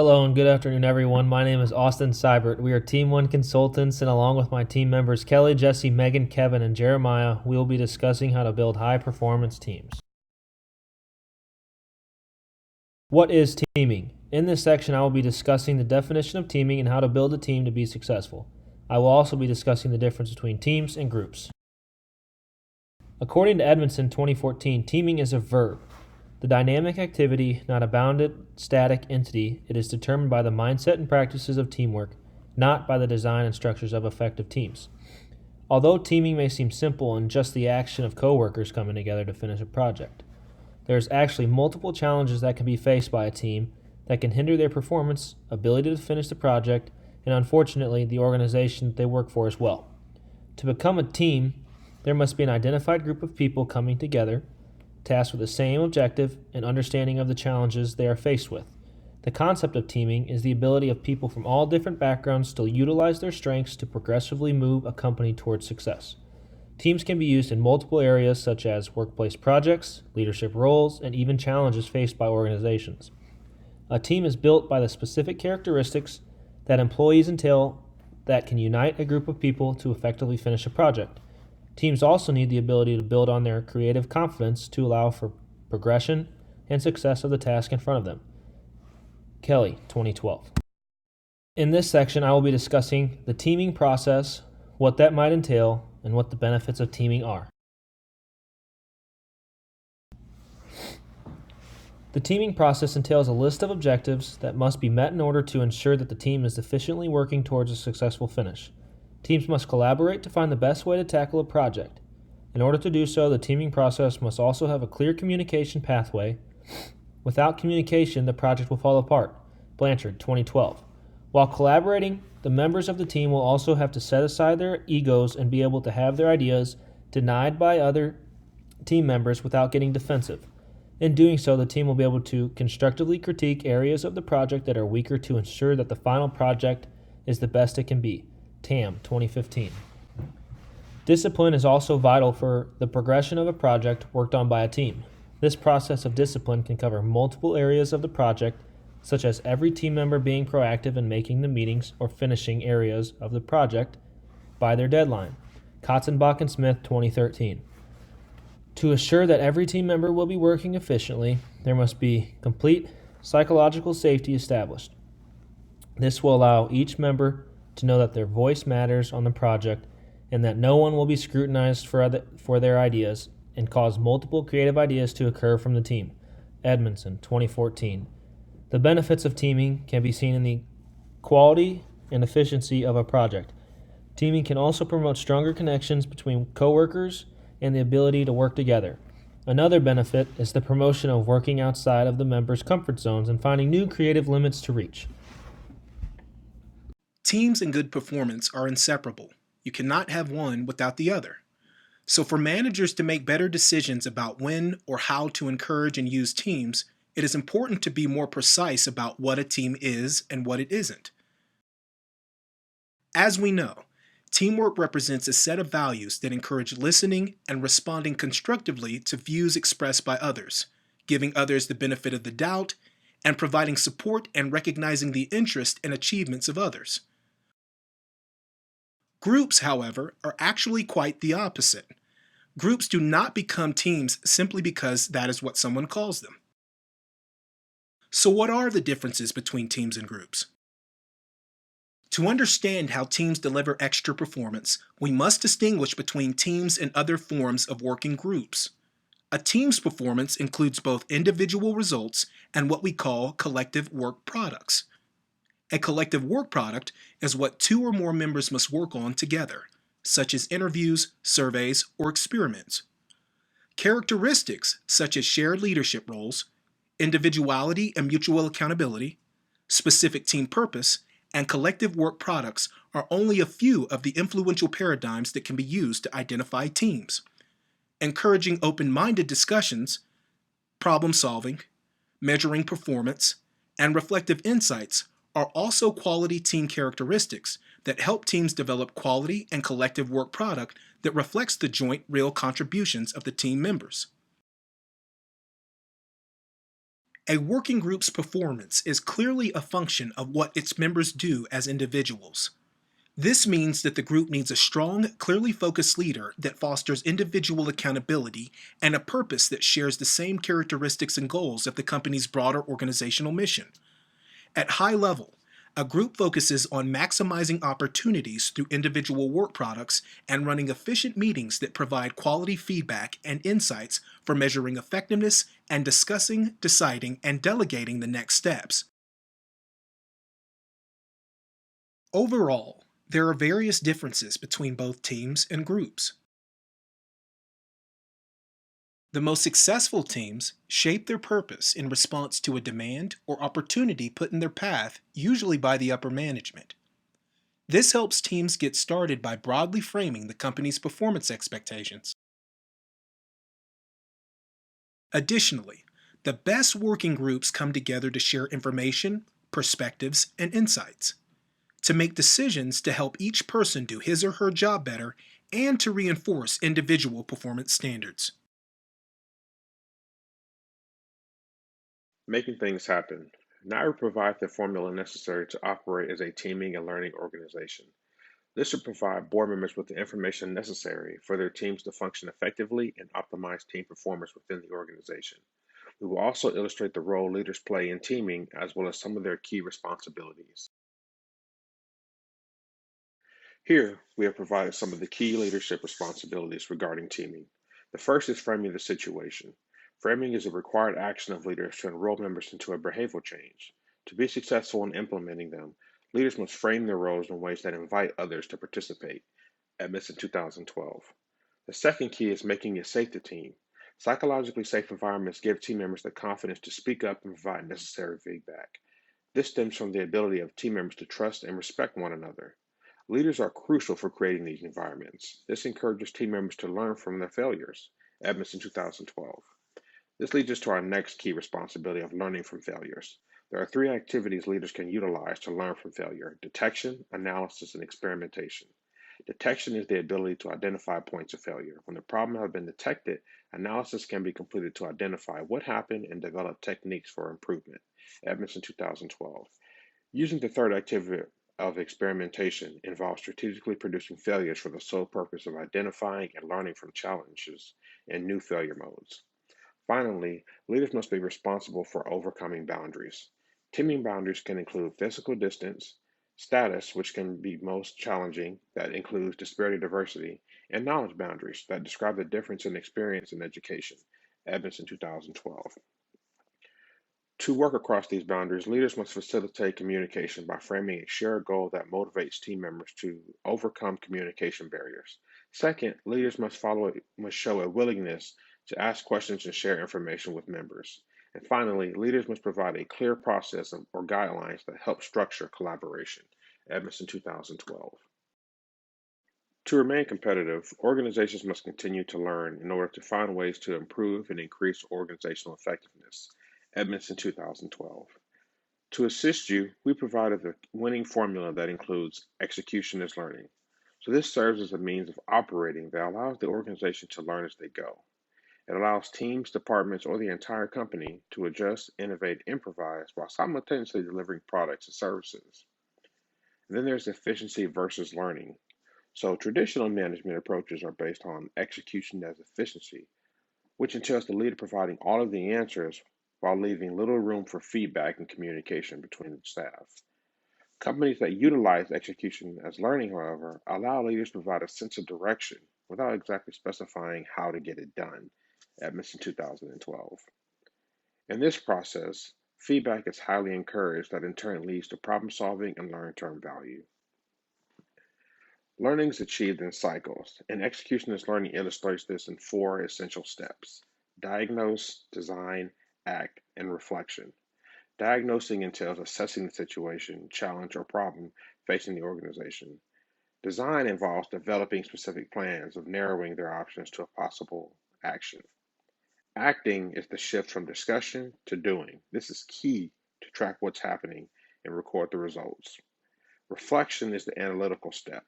Hello and good afternoon, everyone. My name is Austin Seibert. We are Team One consultants, and along with my team members Kelly, Jesse, Megan, Kevin, and Jeremiah, we will be discussing how to build high performance teams. What is teaming? In this section, I will be discussing the definition of teaming and how to build a team to be successful. I will also be discussing the difference between teams and groups. According to Edmondson 2014, teaming is a verb. The dynamic activity, not a bounded, static entity, it is determined by the mindset and practices of teamwork, not by the design and structures of effective teams. Although teaming may seem simple in just the action of coworkers coming together to finish a project, there's actually multiple challenges that can be faced by a team that can hinder their performance, ability to finish the project, and unfortunately, the organization that they work for as well. To become a team, there must be an identified group of people coming together, tasked with the same objective and understanding of the challenges they are faced with. The concept of teaming is the ability of people from all different backgrounds to utilize their strengths to progressively move a company towards success. Teams can be used in multiple areas such as workplace projects, leadership roles, and even challenges faced by organizations. A team is built by the specific characteristics that employees entail that can unite a group of people to effectively finish a project. Teams also need the ability to build on their creative confidence to allow for progression and success of the task in front of them. Kelly, 2012. In this section, I will be discussing the teaming process, what that might entail, and what the benefits of teaming are. The teaming process entails a list of objectives that must be met in order to ensure that the team is efficiently working towards a successful finish. Teams must collaborate to find the best way to tackle a project. In order to do so, the teaming process must also have a clear communication pathway. Without communication, the project will fall apart. Blanchard, 2012. While collaborating, the members of the team will also have to set aside their egos and be able to have their ideas denied by other team members without getting defensive. In doing so, the team will be able to constructively critique areas of the project that are weaker to ensure that the final project is the best it can be. TAM, 2015. Discipline is also vital for the progression of a project worked on by a team. This process of discipline can cover multiple areas of the project, such as every team member being proactive in making the meetings or finishing areas of the project by their deadline. Katzenbach and Smith, 2013. To assure that every team member will be working efficiently, there must be complete psychological safety established. This will allow each member to know that their voice matters on the project and that no one will be scrutinized for their ideas and cause multiple creative ideas to occur from the team. Edmondson, 2014. The benefits of teaming can be seen in the quality and efficiency of a project. Teaming can also promote stronger connections between coworkers and the ability to work together. Another benefit is the promotion of working outside of the members' comfort zones and finding new creative limits to reach. Teams and good performance are inseparable. You cannot have one without the other. So for managers to make better decisions about when or how to encourage and use teams, it is important to be more precise about what a team is and what it isn't. As we know, teamwork represents a set of values that encourage listening and responding constructively to views expressed by others, giving others the benefit of the doubt, and providing support and recognizing the interest and achievements of others. Groups, however, are actually quite the opposite. Groups do not become teams simply because that is what someone calls them. So what are the differences between teams and groups? To understand how teams deliver extra performance, we must distinguish between teams and other forms of working groups. A team's performance includes both individual results and what we call collective work products. A collective work product is what two or more members must work on together, such as interviews, surveys, or experiments. Characteristics such as shared leadership roles, individuality and mutual accountability, specific team purpose, and collective work products are only a few of the influential paradigms that can be used to identify teams. Encouraging open-minded discussions, problem solving, measuring performance, and reflective insights are also quality team characteristics that help teams develop quality and collective work product that reflects the joint real contributions of the team members. A working group's performance is clearly a function of what its members do as individuals. This means that the group needs a strong, clearly focused leader that fosters individual accountability and a purpose that shares the same characteristics and goals of the company's broader organizational mission. At high level, a group focuses on maximizing opportunities through individual work products and running efficient meetings that provide quality feedback and insights for measuring effectiveness and discussing, deciding, and delegating the next steps. Overall, there are various differences between both teams and groups. The most successful teams shape their purpose in response to a demand or opportunity put in their path, usually by the upper management. This helps teams get started by broadly framing the company's performance expectations. Additionally, the best working groups come together to share information, perspectives, and insights, to make decisions to help each person do his or her job better, and to reinforce individual performance standards. Making things happen. NIRE provides the formula necessary to operate as a teaming and learning organization. This should provide board members with the information necessary for their teams to function effectively and optimize team performance within the organization. We will also illustrate the role leaders play in teaming as well as some of their key responsibilities. Here, we have provided some of the key leadership responsibilities regarding teaming. The first is framing the situation. Framing is a required action of leaders to enroll members into a behavioral change. To be successful in implementing them, leaders must frame their roles in ways that invite others to participate. Edmondson 2012. The second key is making it safe to team. Psychologically safe environments give team members the confidence to speak up and provide necessary feedback. This stems from the ability of team members to trust and respect one another. Leaders are crucial for creating these environments. This encourages team members to learn from their failures. Edmondson 2012. This leads us to our next key responsibility of learning from failures. There are three activities leaders can utilize to learn from failure: detection, analysis, and experimentation. Detection is the ability to identify points of failure. When the problem has been detected, analysis can be completed to identify what happened and develop techniques for improvement. Edmondson 2012. Using the third activity of experimentation involves strategically producing failures for the sole purpose of identifying and learning from challenges and new failure modes. Finally, leaders must be responsible for overcoming boundaries. Teaming boundaries can include physical distance, status, which can be most challenging, that includes disparity diversity, and knowledge boundaries that describe the difference in experience in education. Edmondson 2012. To work across these boundaries, leaders must facilitate communication by framing a shared goal that motivates team members to overcome communication barriers. Second, leaders must show a willingness to ask questions and share information with members. And finally, leaders must provide a clear process or guidelines that help structure collaboration. Edmondson 2012. To remain competitive, organizations must continue to learn in order to find ways to improve and increase organizational effectiveness. Edmondson 2012. To assist you, we provided the winning formula that includes execution as learning. So this serves as a means of operating that allows the organization to learn as they go. It allows teams, departments, or the entire company to adjust, innovate, improvise while simultaneously delivering products and services. And then there's efficiency versus learning. So traditional management approaches are based on execution as efficiency, which entails the leader providing all of the answers while leaving little room for feedback and communication between the staff. Companies that utilize execution as learning, however, allow leaders to provide a sense of direction without exactly specifying how to get it done. Edmondson 2012. In this process, feedback is highly encouraged that in turn leads to problem solving and long-term value. Learning is achieved in cycles, and executionist learning illustrates this in four essential steps: diagnose, design, act, and reflection. Diagnosing entails assessing the situation, challenge, or problem facing the organization. Design involves developing specific plans of narrowing their options to a possible action. Acting is the shift from discussion to doing. This is key to track what's happening and record the results. Reflection is the analytical step.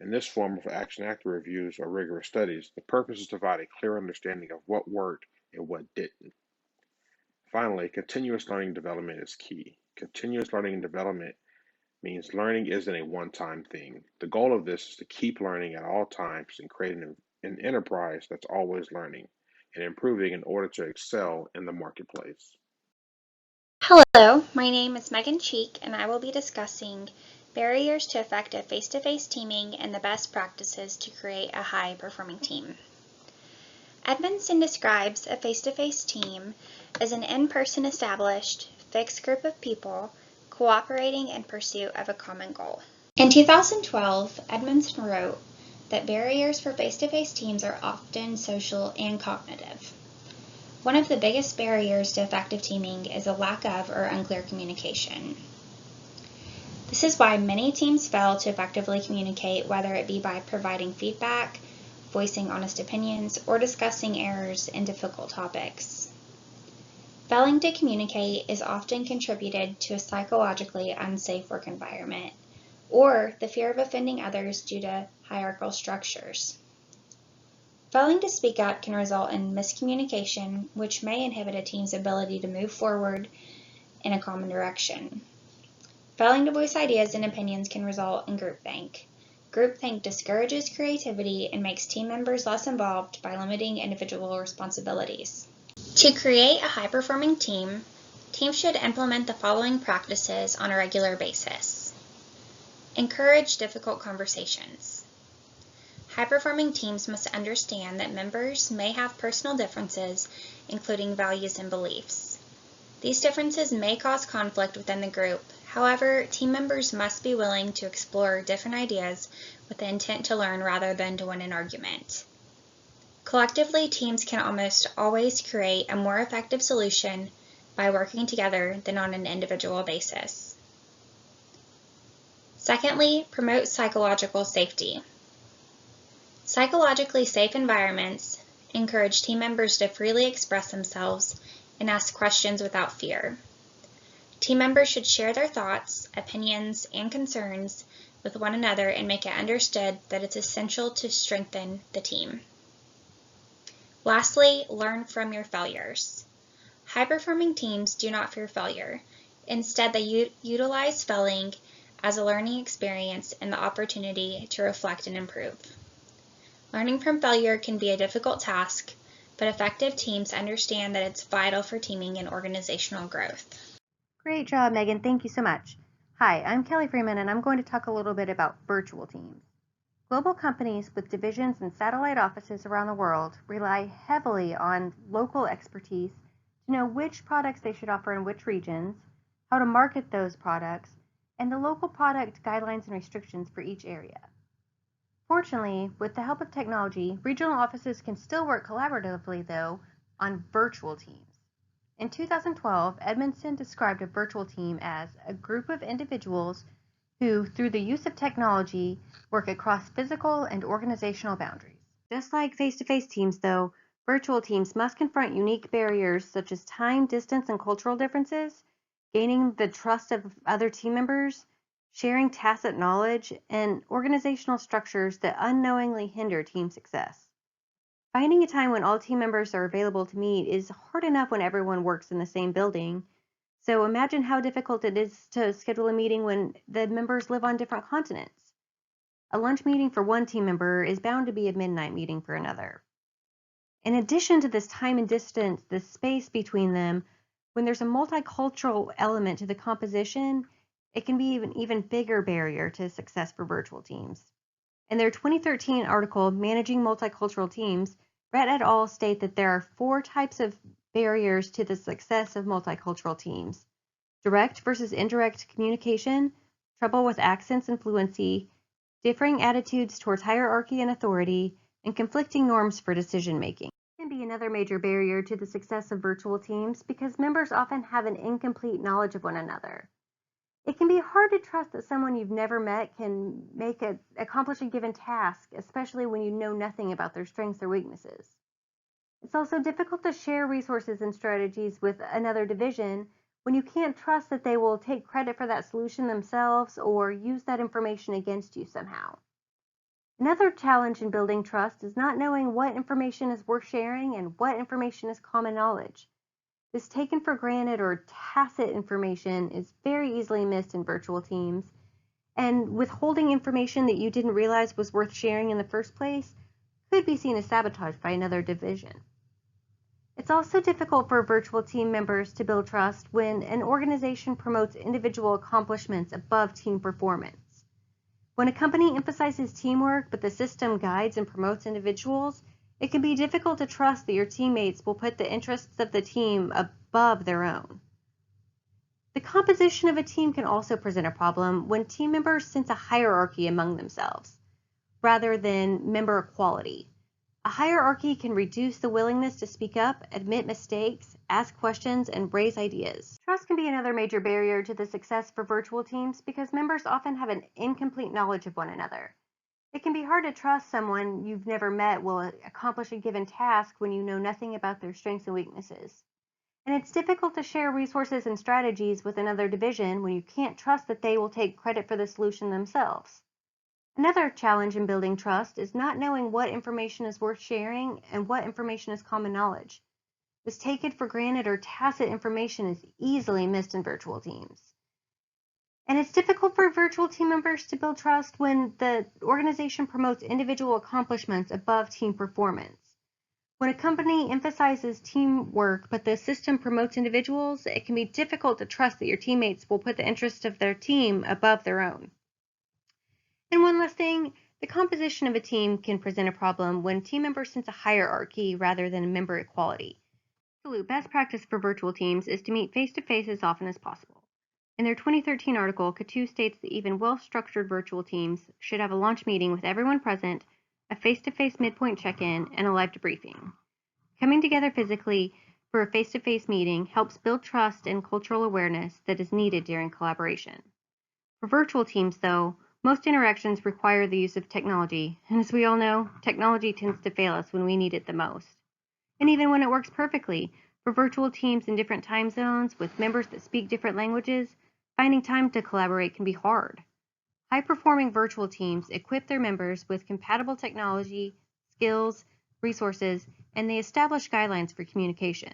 In this form of action after reviews or rigorous studies, the purpose is to provide a clear understanding of what worked and what didn't. Finally, continuous learning development is key. Continuous learning and development means learning isn't a one-time thing. The goal of this is to keep learning at all times and create an enterprise that's always learning and improving in order to excel in the marketplace. Hello, my name is Megan Cheek, and I will be discussing barriers to effective face-to-face teaming and the best practices to create a high-performing team. Edmondson describes a face-to-face team as an in-person established, fixed group of people cooperating in pursuit of a common goal. In 2012, Edmondson wrote that barriers for face-to-face teams are often social and cognitive. One of the biggest barriers to effective teaming is a lack of or unclear communication. This is why many teams fail to effectively communicate, whether it be by providing feedback, voicing honest opinions, or discussing errors in difficult topics. Failing to communicate is often contributed to a psychologically unsafe work environment, or the fear of offending others due to hierarchical structures. Failing to speak up can result in miscommunication, which may inhibit a team's ability to move forward in a common direction. Failing to voice ideas and opinions can result in groupthink. Groupthink discourages creativity and makes team members less involved by limiting individual responsibilities. To create a high-performing team, teams should implement the following practices on a regular basis. Encourage difficult conversations. High-performing teams must understand that members may have personal differences, including values and beliefs. These differences may cause conflict within the group. However, team members must be willing to explore different ideas with the intent to learn rather than to win an argument. Collectively, teams can almost always create a more effective solution by working together than on an individual basis. Secondly, promote psychological safety. Psychologically safe environments encourage team members to freely express themselves and ask questions without fear. Team members should share their thoughts, opinions, and concerns with one another and make it understood that it's essential to strengthen the team. Lastly, learn from your failures. High-performing teams do not fear failure. Instead, they utilize failing as a learning experience and the opportunity to reflect and improve. Learning from failure can be a difficult task, but effective teams understand that it's vital for teaming and organizational growth. Great job, Megan. Thank you so much. Hi, I'm Kelly Freeman, and I'm going to talk a little bit about virtual teams. Global companies with divisions and satellite offices around the world rely heavily on local expertise to know which products they should offer in which regions, how to market those products, and the local product guidelines and restrictions for each area. Fortunately, with the help of technology, regional offices can still work collaboratively, though, on virtual teams. In 2012, Edmondson described a virtual team as a group of individuals who, through the use of technology, work across physical and organizational boundaries. Just like face-to-face teams, though, virtual teams must confront unique barriers such as time, distance, and cultural differences, gaining the trust of other team members, sharing tacit knowledge, and organizational structures that unknowingly hinder team success. Finding a time when all team members are available to meet is hard enough when everyone works in the same building. So imagine how difficult it is to schedule a meeting when the members live on different continents. A lunch meeting for one team member is bound to be a midnight meeting for another. In addition to this time and distance, the space between them, when there's a multicultural element to the composition, it can be an even bigger barrier to success for virtual teams. In their 2013 article, Managing Multicultural Teams, Brett et al. State that there are 4 types of barriers to the success of multicultural teams: direct versus indirect communication, trouble with accents and fluency, differing attitudes towards hierarchy and authority, and conflicting norms for decision making. It can be another major barrier to the success of virtual teams because members often have an incomplete knowledge of one another. It can be hard to trust that someone you've never met can accomplish a given task, especially when you know nothing about their strengths or weaknesses. It's also difficult to share resources and strategies with another division when you can't trust that they will take credit for that solution themselves or use that information against you somehow. Another challenge in building trust is not knowing what information is worth sharing and what information is common knowledge. This taken for granted or tacit information is very easily missed in virtual teams, and withholding information that you didn't realize was worth sharing in the first place could be seen as sabotage by another division. It's also difficult for virtual team members to build trust when an organization promotes individual accomplishments above team performance. When a company emphasizes teamwork but the system guides and promotes individuals, it can be difficult to trust that your teammates will put the interests of the team above their own. The composition of a team can also present a problem when team members sense a hierarchy among themselves, rather than member equality. A hierarchy can reduce the willingness to speak up, admit mistakes, ask questions, and raise ideas. Trust can be another major barrier to the success for virtual teams because members often have an incomplete knowledge of one another. It can be hard to trust someone you've never met will accomplish a given task when you know nothing about their strengths and weaknesses. And it's difficult to share resources and strategies with another division when you can't trust that they will take credit for the solution themselves. Another challenge in building trust is not knowing what information is worth sharing and what information is common knowledge. This taken for granted or tacit information is easily missed in virtual teams. And it's difficult for virtual team members to build trust when the organization promotes individual accomplishments above team performance. When a company emphasizes teamwork but the system promotes individuals, it can be difficult to trust that your teammates will put the interests of their team above their own. And one last thing, the composition of a team can present a problem when team members sense a hierarchy rather than member equality. Absolute best practice for virtual teams is to meet face-to-face as often as possible. In their 2013 article, Kattu states that even well-structured virtual teams should have a launch meeting with everyone present, a face-to-face midpoint check-in, and a live debriefing. Coming together physically for a face-to-face meeting helps build trust and cultural awareness that is needed during collaboration. For virtual teams, though, most interactions require the use of technology, and as we all know, technology tends to fail us when we need it the most. And even when it works perfectly, for virtual teams in different time zones with members that speak different languages, finding time to collaborate can be hard. High-performing virtual teams equip their members with compatible technology, skills, resources, and they establish guidelines for communication.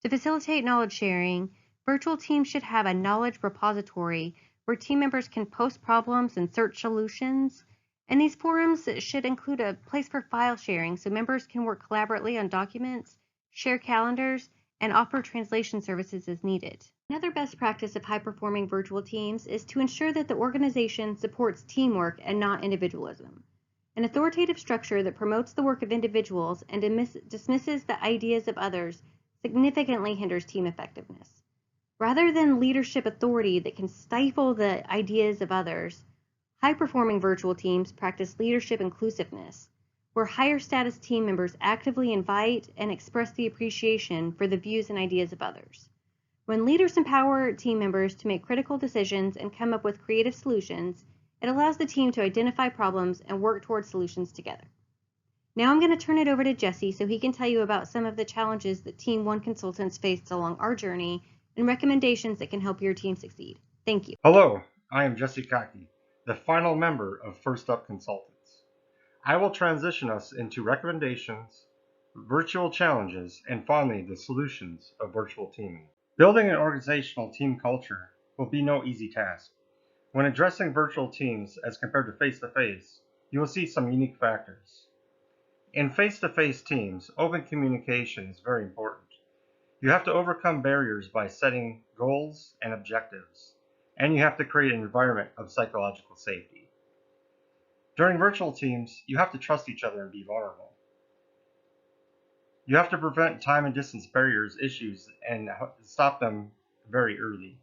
To facilitate knowledge sharing, virtual teams should have a knowledge repository where team members can post problems and search solutions, and these forums should include a place for file sharing so members can work collaboratively on documents, share calendars, and offer translation services as needed. Another best practice of high-performing virtual teams is to ensure that the organization supports teamwork and not individualism. An authoritative structure that promotes the work of individuals and dismisses the ideas of others significantly hinders team effectiveness. Rather than leadership authority that can stifle the ideas of others, high-performing virtual teams practice leadership inclusiveness, where higher status team members actively invite and express the appreciation for the views and ideas of others. When leaders empower team members to make critical decisions and come up with creative solutions, it allows the team to identify problems and work towards solutions together. Now I'm going to turn it over to Jesse so he can tell you about some of the challenges that Team One consultants faced along our journey and recommendations that can help your team succeed. Thank you. Hello, I am Jesse Kaki, the final member of First Up Consultants. I will transition us into recommendations, virtual challenges, and finally the solutions of virtual teaming. Building an organizational team culture will be no easy task. When addressing virtual teams as compared to face-to-face, you will see some unique factors. In face-to-face teams, open communication is very important. You have to overcome barriers by setting goals and objectives, and you have to create an environment of psychological safety. During virtual teams, you have to trust each other and be vulnerable. You have to prevent time and distance barriers issues and stop them very early.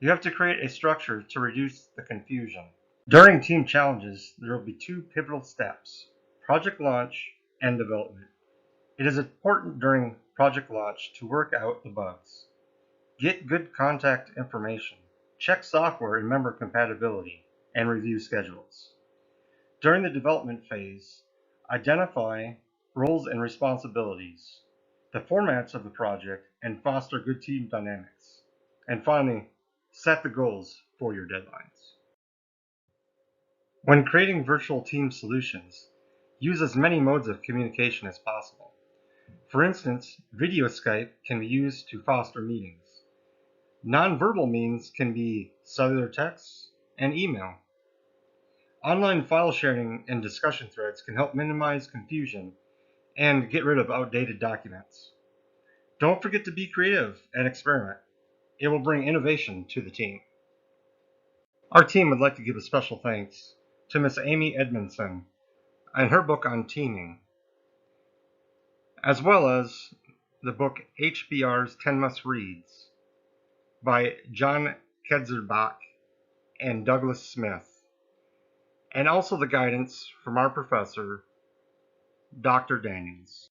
You have to create a structure to reduce the confusion. During team challenges, there will be two pivotal steps: project launch and development. It is important during project launch to work out the bugs. Get good contact information, check software and member compatibility, and review schedules. During the development phase, identify roles and responsibilities, the formats of the project, and foster good team dynamics. And finally, set the goals for your deadlines. When creating virtual team solutions, use as many modes of communication as possible. For instance, video Skype can be used to foster meetings. Nonverbal means can be cellular text and email. Online file sharing and discussion threads can help minimize confusion and get rid of outdated documents. Don't forget to be creative and experiment. It will bring innovation to the team. Our team would like to give a special thanks to Miss Amy Edmondson and her book on teaming, as well as the book HBR's 10 Must Reads by John Kedzerbach and Douglas Smith, and also the guidance from our professor, Dr. Daniels.